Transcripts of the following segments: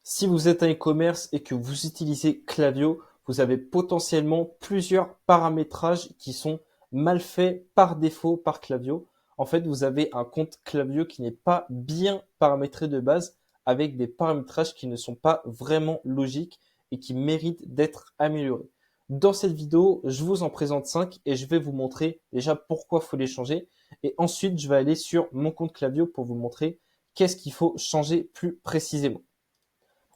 Si vous êtes un e-commerce et que vous utilisez Klaviyo, vous avez potentiellement plusieurs paramétrages qui sont mal faits par défaut par Klaviyo. En fait, vous avez un compte Klaviyo qui n'est pas bien paramétré de base avec des paramétrages qui ne sont pas vraiment logiques et qui méritent d'être améliorés. Dans cette vidéo, je vous en présente 5 et je vais vous montrer déjà pourquoi il faut les changer. Et ensuite, je vais aller sur mon compte Klaviyo pour vous montrer qu'est-ce qu'il faut changer plus précisément.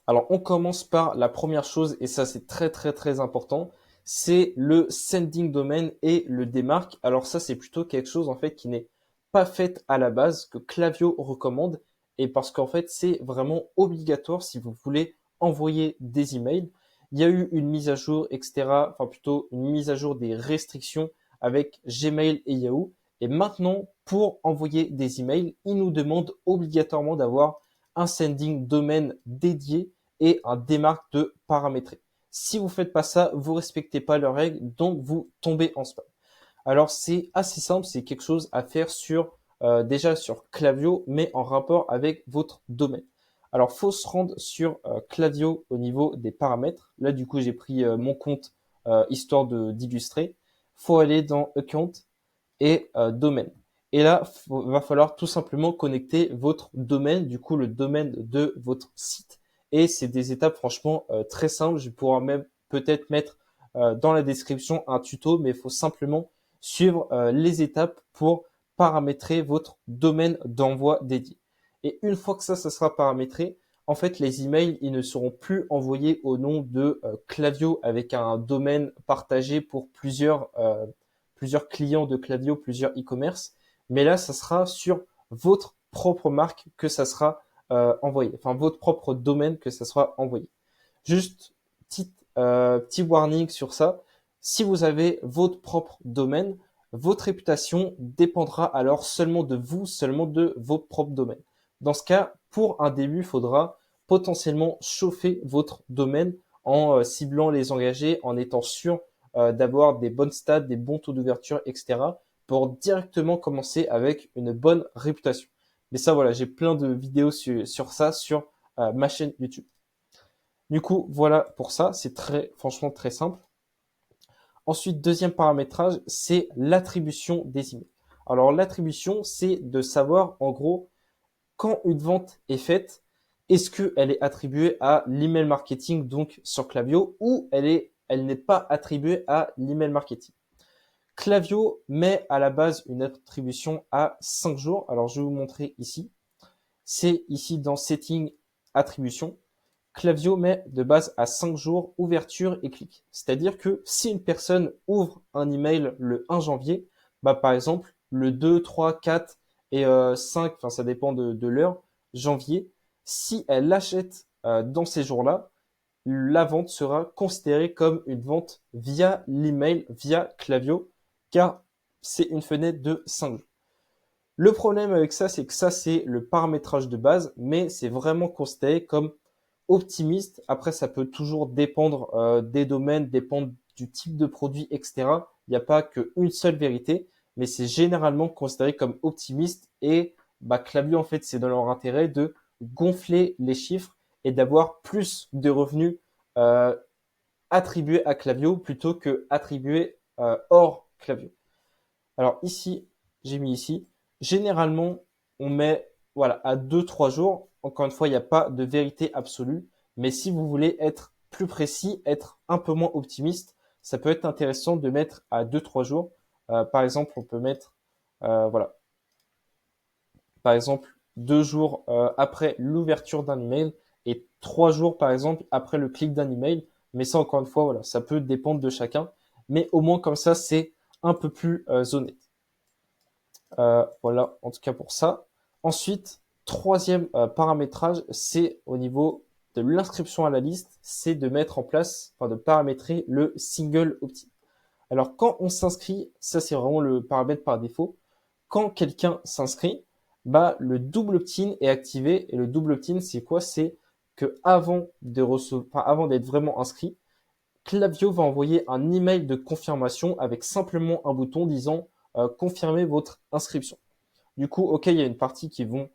Alors, on commence par la première chose, et ça, c'est très, très, très important. C'est le sending domain et le démarque. Alors, ça, c'est plutôt quelque chose, en fait, qui n'est pas fait à la base, que Klaviyo recommande. Et parce qu'en fait, c'est vraiment obligatoire si vous voulez envoyer des emails. Il y a eu une mise à jour, etc. Enfin, plutôt une mise à jour des restrictions avec Gmail et Yahoo. Et maintenant, pour envoyer des emails, il nous demande obligatoirement d'avoir un sending domain dédié et un démarque de paramétrer. Si vous faites pas ça, vous respectez pas leurs règles, donc vous tombez en spam. Alors c'est assez simple, c'est quelque chose à faire sur déjà sur Klaviyo, mais en rapport avec votre domaine. Alors faut se rendre sur Klaviyo au niveau des paramètres. Là du coup j'ai pris mon compte histoire de d'illustrer. Faut aller dans Account et domaine. Et là, va falloir tout simplement connecter votre domaine, du coup le domaine de votre site. Et c'est des étapes franchement très simples. Je pourrais même peut-être mettre dans la description un tuto, mais il faut simplement suivre les étapes pour paramétrer votre domaine d'envoi dédié. Et une fois que ça sera paramétré, en fait, les emails, ils ne seront plus envoyés au nom de Klaviyo avec un domaine partagé pour plusieurs clients de Klaviyo, plusieurs e-commerce. Mais là, ça sera sur votre propre marque que ça sera envoyé. Enfin, votre propre domaine que ça sera envoyé. Juste petit warning sur ça. Si vous avez votre propre domaine, votre réputation dépendra alors seulement de vous, seulement de votre propre domaine. Dans ce cas, pour un début, il faudra potentiellement chauffer votre domaine en ciblant les engagés, en étant sûr d'avoir des bonnes stats, des bons taux d'ouverture, etc. pour directement commencer avec une bonne réputation. Mais ça, voilà, j'ai plein de vidéos sur ça sur ma chaîne YouTube. Du coup, voilà pour ça, c'est franchement très simple. Ensuite, deuxième paramétrage, c'est l'attribution des emails. Alors, l'attribution, c'est de savoir, en gros, quand une vente est faite, est-ce qu'elle est attribuée à l'email marketing, donc sur Klaviyo, ou elle n'est pas attribuée à l'email marketing. Klaviyo met à la base une attribution à 5 jours. Alors, je vais vous montrer ici. C'est ici dans Setting, Attribution. Klaviyo met de base à 5 jours ouverture et clic. C'est-à-dire que si une personne ouvre un email le 1 janvier, bah par exemple le 2, 3, 4 et 5, enfin ça dépend de l'heure, janvier, si elle l'achète dans ces jours-là, la vente sera considérée comme une vente via l'email, via Klaviyo, car c'est une fenêtre de 5 jours. Le problème avec ça, c'est que ça, c'est le paramétrage de base, mais c'est vraiment considéré comme optimiste. Après, ça peut toujours dépendre des domaines, dépendre du type de produit, etc. Il n'y a pas qu'une seule vérité, mais c'est généralement considéré comme optimiste et bah, Klaviyo, en fait, c'est dans leur intérêt de gonfler les chiffres et d'avoir plus de revenus euh, attribués à Klaviyo plutôt que attribués hors Klaviyo. Alors ici, j'ai mis ici, généralement, on met voilà, à 2-3 jours. Encore une fois, il n'y a pas de vérité absolue. Mais si vous voulez être plus précis, être un peu moins optimiste, ça peut être intéressant de mettre à 2-3 jours. Par exemple, on peut mettre, voilà, par exemple, 2 jours après l'ouverture d'un email et 3 jours, par exemple, après le clic d'un email. Mais ça, encore une fois, voilà, ça peut dépendre de chacun. Mais au moins, comme ça, c'est un peu plus honnête. Voilà, en tout cas pour ça. Ensuite, troisième paramétrage, c'est au niveau de l'inscription à la liste, c'est de mettre en place, enfin de paramétrer le single opt-in. Alors quand on s'inscrit, ça c'est vraiment le paramètre par défaut. Quand quelqu'un s'inscrit, bah le double opt-in est activé et le double opt-in c'est quoi? C'est que avant de recevoir, enfin, avant d'être vraiment inscrit, Klaviyo va envoyer un email de confirmation avec simplement un bouton disant confirmer votre inscription. Du coup, ok, il y a une partie qui vont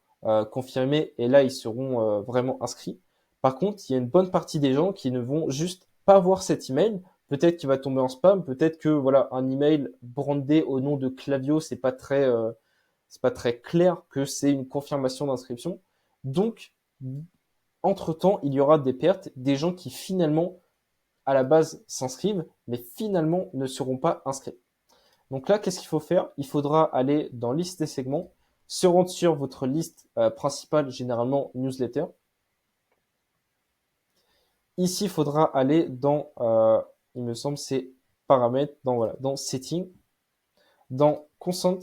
confirmer et là ils seront vraiment inscrits. Par contre, il y a une bonne partie des gens qui ne vont juste pas voir cet email. Peut-être qu'il va tomber en spam, peut-être que voilà, un email brandé au nom de Klaviyo, c'est pas très clair que c'est une confirmation d'inscription. Donc, entre-temps, il y aura des pertes, des gens qui finalement, à la base, s'inscrivent, mais finalement ne seront pas inscrits. Donc là, qu'est-ce qu'il faut faire? Il faudra aller dans liste des segments, se rendre sur votre liste principale, généralement newsletter. Ici, il faudra aller dans, il me semble, c'est paramètres, dans setting, dans consent.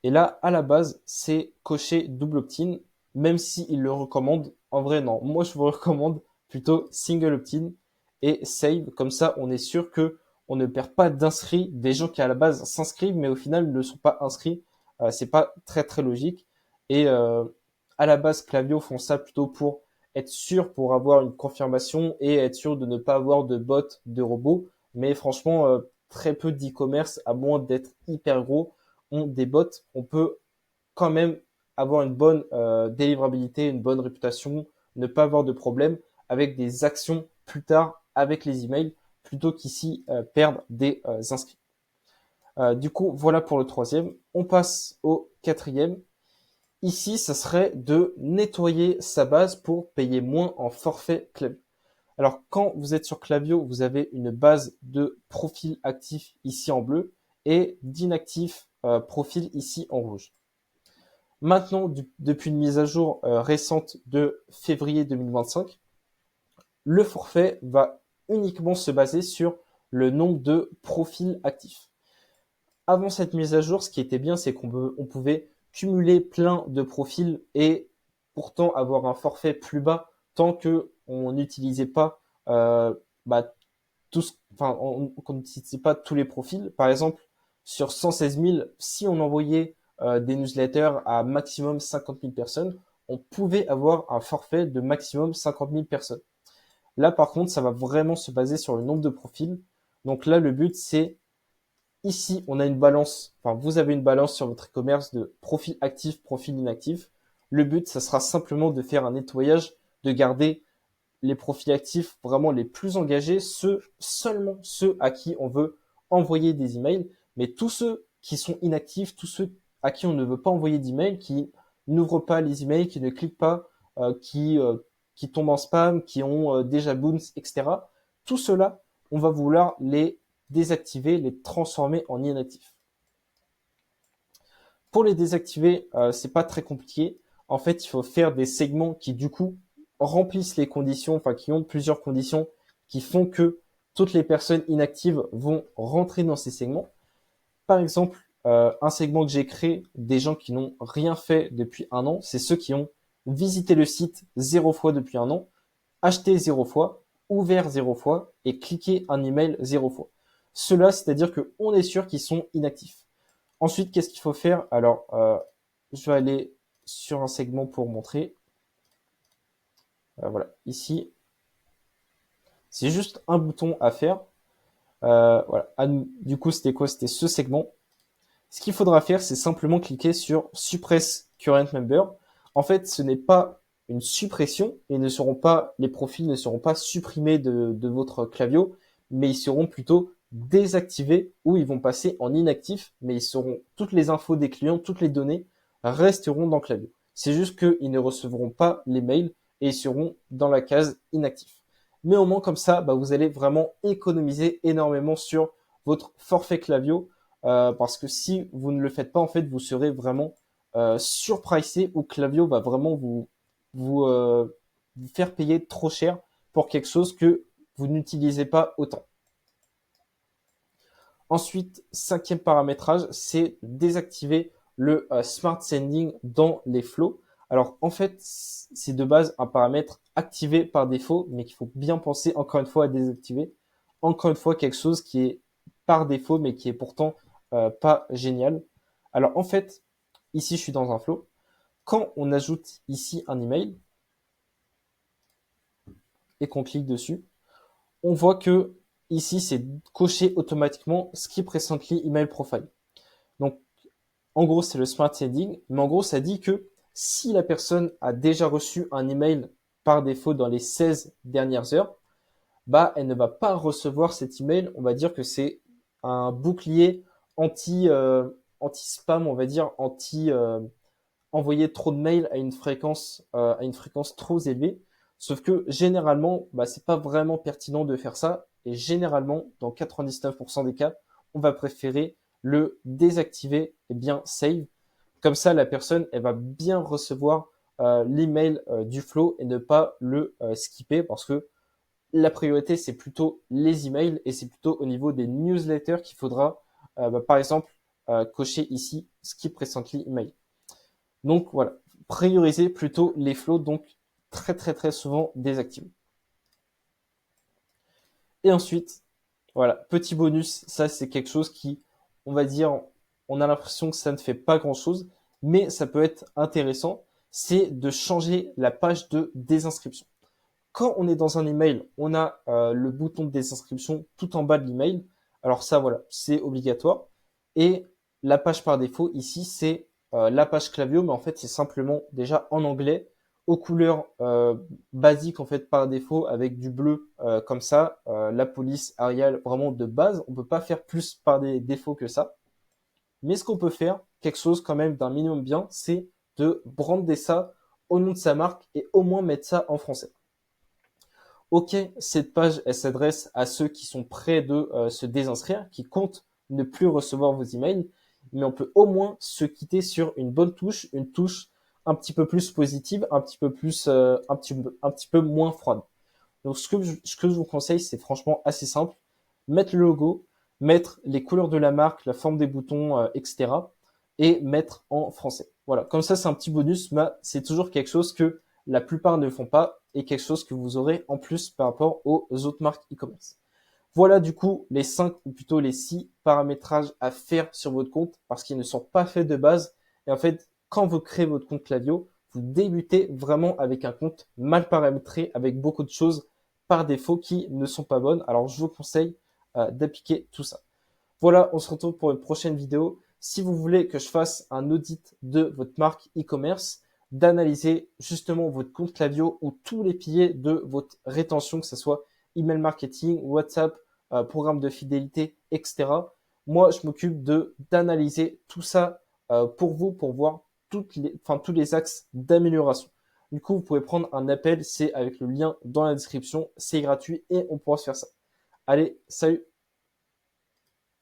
Et là, à la base, c'est cocher double opt-in, même s'il le recommande. En vrai, non. Moi, je vous recommande plutôt single opt-in et save. Comme ça, on est sûr que on ne perd pas d'inscrits, des gens qui à la base s'inscrivent, mais au final ne sont pas inscrits. C'est pas très très logique. Et à la base, Klaviyo font ça plutôt pour être sûr, pour avoir une confirmation et être sûr de ne pas avoir de bots, de robots. Mais franchement, très peu d'e-commerce, à moins d'être hyper gros, ont des bots. On peut quand même avoir une bonne délivrabilité, une bonne réputation, ne pas avoir de problème avec des actions plus tard avec les emails, plutôt qu'ici perdre des inscrits. Du coup, voilà pour le troisième. On passe au quatrième. Ici, ça serait de nettoyer sa base pour payer moins en forfait Klaviyo. Alors, quand vous êtes sur Klaviyo, vous avez une base de profils actifs ici en bleu et d'inactifs profils ici en rouge. Maintenant, depuis une mise à jour récente de février 2025, le forfait va uniquement se baser sur le nombre de profils actifs. Avant cette mise à jour, ce qui était bien, c'est qu'on pouvait cumuler plein de profils et pourtant avoir un forfait plus bas tant que on n'utilisait pas qu'on n'utilisait pas tous les profils. Par exemple, sur 116 000, si on envoyait des newsletters à maximum 50 000 personnes, on pouvait avoir un forfait de maximum 50 000 personnes. Là, par contre, ça va vraiment se baser sur le nombre de profils. Donc là, le but, c'est ici, on a une balance, enfin, vous avez une balance sur votre e-commerce de profil actif, profil inactif. Le but, ça sera simplement de faire un nettoyage, de garder les profils actifs vraiment les plus engagés, seulement ceux à qui on veut envoyer des emails, mais tous ceux qui sont inactifs, tous ceux à qui on ne veut pas envoyer d'emails, qui n'ouvrent pas les emails, qui ne cliquent pas, qui tombent en spam, qui ont déjà bounce, etc. Tout cela, on va vouloir les désactiver, les transformer en inactifs. Pour les désactiver, c'est pas très compliqué. En fait, il faut faire des segments qui du coup remplissent les conditions, enfin qui ont plusieurs conditions qui font que toutes les personnes inactives vont rentrer dans ces segments. Par exemple, un segment que j'ai créé des gens qui n'ont rien fait depuis un an, c'est ceux qui ont visité le site 0 fois depuis un an, acheté 0 fois, ouvert 0 fois et cliqué un email 0 fois. Cela, c'est-à-dire qu'on est sûr qu'ils sont inactifs. Ensuite, qu'est-ce qu'il faut faire? Alors, je vais aller sur un segment pour montrer. Voilà, ici, c'est juste un bouton à faire. Voilà. Du coup, c'était quoi? C'était ce segment. Ce qu'il faudra faire, c'est simplement cliquer sur Suppress Current Member. En fait, ce n'est pas une suppression et les profils ne seront pas supprimés de votre Klaviyo, mais ils seront plutôt désactivés ou ils vont passer en inactif, mais toutes les infos des clients, toutes les données resteront dans Klaviyo. C'est juste qu'ils ne recevront pas les mails et ils seront dans la case inactif. Mais au moins comme ça, vous allez vraiment économiser énormément sur votre forfait Klaviyo parce que si vous ne le faites pas, en fait, vous serez vraiment surpricé ou Klaviyo va vraiment vous faire payer trop cher pour quelque chose que vous n'utilisez pas autant. Ensuite, cinquième paramétrage, c'est désactiver le Smart Sending dans les flows. Alors, en fait, c'est de base un paramètre activé par défaut, mais qu'il faut bien penser encore une fois à désactiver. Encore une fois, quelque chose qui est par défaut, mais qui est pourtant pas génial. Alors, en fait, ici, je suis dans un flow. Quand on ajoute ici un email et qu'on clique dessus, on voit que ici, c'est coché automatiquement Skip Recently Email Profile. Donc, en gros, c'est le Smart Sending, mais en gros, ça dit que si la personne a déjà reçu un email par défaut dans les 16 dernières heures, bah, elle ne va pas recevoir cet email. On va dire que c'est un bouclier anti-spam, on va dire, envoyer trop de mails à une fréquence trop élevée. Sauf que généralement, bah, c'est pas vraiment pertinent de faire ça. Et généralement, dans 99% des cas, on va préférer le désactiver et bien save. Comme ça, la personne, elle va bien recevoir l'email du flow et ne pas le skipper parce que la priorité, c'est plutôt les emails et c'est plutôt au niveau des newsletters qu'il faudra, bah, par exemple, cocher ici skip recently email. Donc voilà, prioriser plutôt les flows, donc très très très souvent désactivés. Et ensuite, voilà, petit bonus, ça c'est quelque chose qui, on va dire, on a l'impression que ça ne fait pas grand-chose, mais ça peut être intéressant, c'est de changer la page de désinscription. Quand on est dans un email, on a le bouton de désinscription tout en bas de l'email. Alors ça, voilà, c'est obligatoire. Et la page par défaut, ici, c'est la page Klaviyo, mais en fait, c'est simplement déjà en anglais, aux couleurs basiques en fait par défaut, avec du bleu comme ça, la police Arial vraiment de base. On peut pas faire plus par des défauts que ça. Mais ce qu'on peut faire, quelque chose quand même d'un minimum bien, c'est de brander ça au nom de sa marque et au moins mettre ça en français. Ok, cette page, elle s'adresse à ceux qui sont prêts de se désinscrire, qui comptent ne plus recevoir vos emails, mais on peut au moins se quitter sur une bonne touche, une touche un petit peu plus positive, un petit peu plus, un petit peu moins froide. Donc ce que je vous conseille, c'est franchement assez simple. Mettre le logo, mettre les couleurs de la marque, la forme des boutons, etc. et mettre en français. Voilà, comme ça c'est un petit bonus, mais c'est toujours quelque chose que la plupart ne font pas et quelque chose que vous aurez en plus par rapport aux autres marques e-commerce. Voilà du coup les 5 ou plutôt les 6 paramétrages à faire sur votre compte parce qu'ils ne sont pas faits de base. Et en fait, quand vous créez votre compte Klaviyo, vous débutez vraiment avec un compte mal paramétré avec beaucoup de choses par défaut qui ne sont pas bonnes. Alors je vous conseille d'appliquer tout ça. Voilà, on se retrouve pour une prochaine vidéo. Si vous voulez que je fasse un audit de votre marque e-commerce, d'analyser justement votre compte Klaviyo ou tous les piliers de votre rétention, que ce soit email marketing, WhatsApp, programme de fidélité, etc. Moi, je m'occupe d'analyser tout ça pour vous, pour voir tous les axes d'amélioration. Du coup, vous pouvez prendre un appel, c'est avec le lien dans la description, c'est gratuit et on pourra se faire ça. Allez, salut!